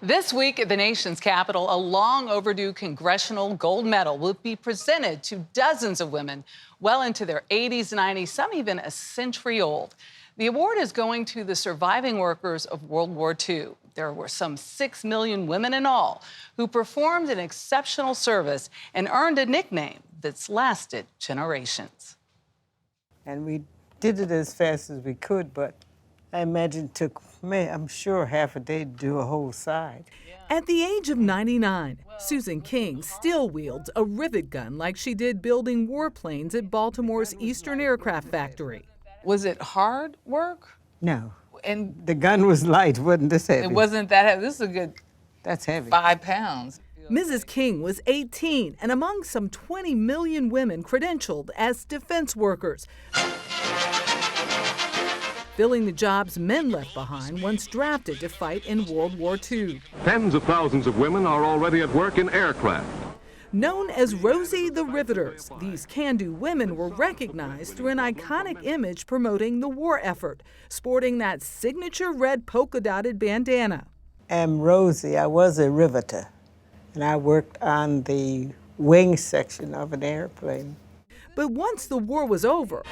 This week at the nation's capital, a long overdue Congressional Gold Medal will be presented to dozens of women well into their 80s, 90s, some even a century old. The award is going to the surviving workers of World War II. There were some 6 million women in all who performed an exceptional service and earned a nickname that's lasted generations. And we did it as fast as we could, but I imagine it took, I'm sure, half a day to do a whole side. At the age of 99, Susan King still wields a rivet gun like she did building warplanes at Baltimore's Eastern Aircraft Factory. Was it hard work? No. And the gun was light, wasn't this heavy? it wasn't that heavy. This is a good That's heavy. 5 pounds. Mrs. King was 18 and among some 20 million women credentialed as defense workers, filling the jobs men left behind once drafted to fight in World War II. Tens of thousands of women are already at work in aircraft. Known as Rosie the Riveters, these can-do women were recognized through an iconic image promoting the war effort, sporting that signature red polka-dotted bandana. I'm Rosie. I was a riveter, and I worked on the wing section of an airplane. But once the war was over,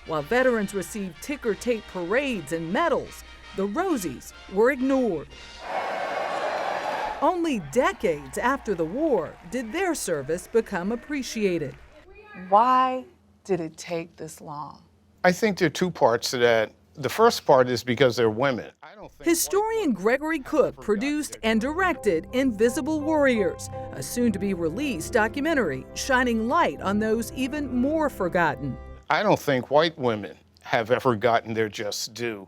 while veterans received ticker-tape parades and medals, the Rosies were ignored. Only decades after the war did their service become appreciated. Why did it take this long? I think there are two parts to that. The first part is because they're women. Historian Gregory Cook produced and directed Invisible Warriors, a soon-to-be-released documentary shining light on those even more forgotten. I don't think white women have ever gotten their just due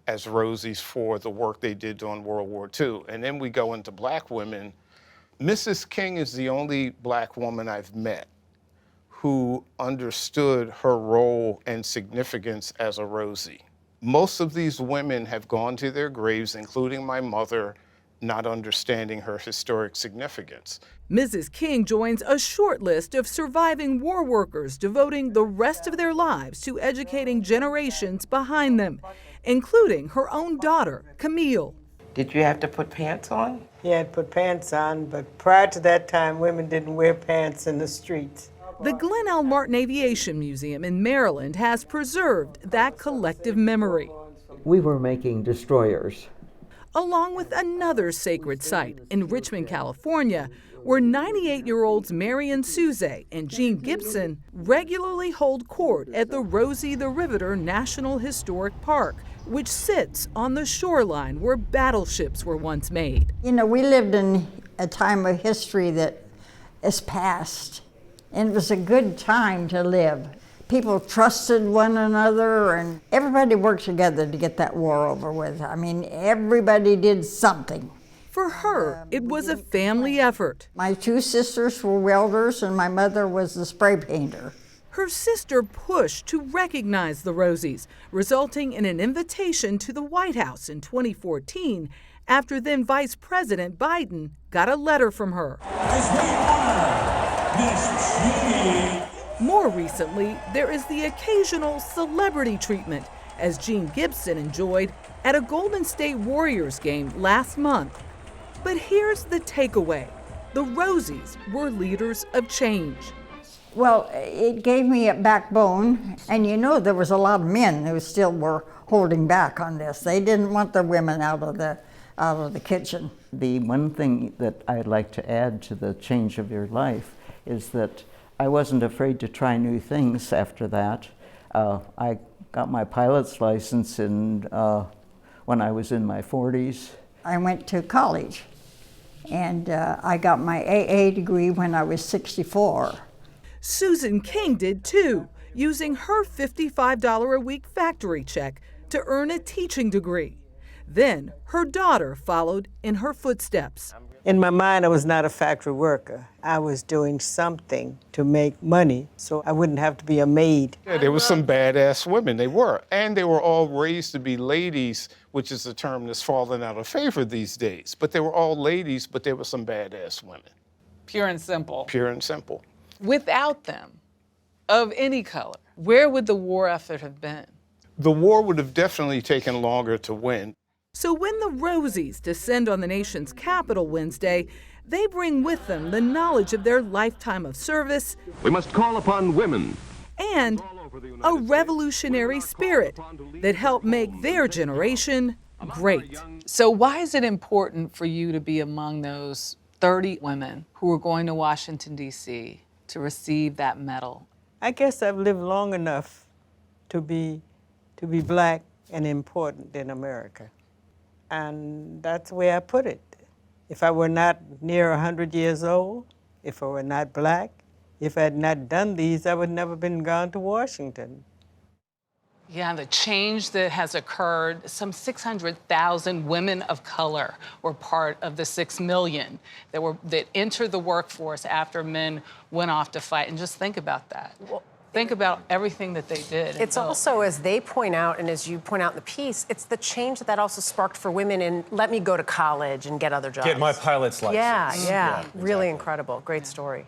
as Rosies for the work they did during World War II. And then we go into black women. Mrs. King is the only black woman I've met who understood her role and significance as a Rosie. Most of these women have gone to their graves, including my mother, not understanding her historic significance. Mrs. King joins a short list of surviving war workers devoting the rest of their lives to educating generations behind them, including her own daughter, Camille. Did you have to put pants on? Yeah, I'd put pants on, but prior to that time, women didn't wear pants in the streets. The Glenn L. Martin Aviation Museum in Maryland has preserved that collective memory. We were making destroyers. Along with another sacred site in Richmond, California, where 98-year-olds Marion Souze and Jean Gibson regularly hold court at the Rosie the Riveter National Historic Park, which sits on the shoreline where battleships were once made. You know, we lived in a time of history that is past, and it was a good time to live. People trusted one another, and everybody worked together to get that war over with. I mean, everybody did something. For her, it was a family effort. My 2 sisters were welders, and my mother was the spray painter. Her sister pushed to recognize the Rosies, resulting in an invitation to the White House in 2014 after then Vice President Biden got a letter from her. More recently, there is the occasional celebrity treatment, as Jean Gibson enjoyed at a Golden State Warriors game last month. But here's the takeaway. The Rosies were leaders of change. Well, it gave me a backbone, and you know there was a lot of men who still were holding back on this. They didn't want the women out of the kitchen. The one thing that I'd like to add to the change of your life is that I wasn't afraid to try new things after that. I got my pilot's license when I was in my 40s. I went to college, and I got my AA degree when I was 64. Susan King did too, using her $55 a week factory check to earn a teaching degree. Then her daughter followed in her footsteps. In my mind, I was not a factory worker. I was doing something to make money so I wouldn't have to be a maid. Yeah, there were some badass women, they were. And they were all raised to be ladies, which is a term that's fallen out of favor these days. But they were all ladies, but there were some badass women. Pure and simple. Pure and simple. Without them, of any color, where would the war effort have been? The war would have definitely taken longer to win. So when the Rosies descend on the nation's capital Wednesday, they bring with them the knowledge of their lifetime of service We must call upon women. and a revolutionary spirit that helped make their generation great. So why is it important for you to be among those 30 women who are going to Washington, D.C. to receive that medal? I guess I've lived long enough to be black and important in America. And that's the way I put it. If I were not near 100 years old, if I were not black, if I had not done these, I would never been gone to Washington. Yeah, the change that has occurred, some 600,000 women of color were part of the 6 million that entered the workforce after men went off to fight. And just think about that. Think about everything that they did. It's also, as they point out, and as you point out in the piece, it's the change that also sparked for women in let me go to college and get other jobs. Get my pilot's license. Yeah, really incredible. Great story.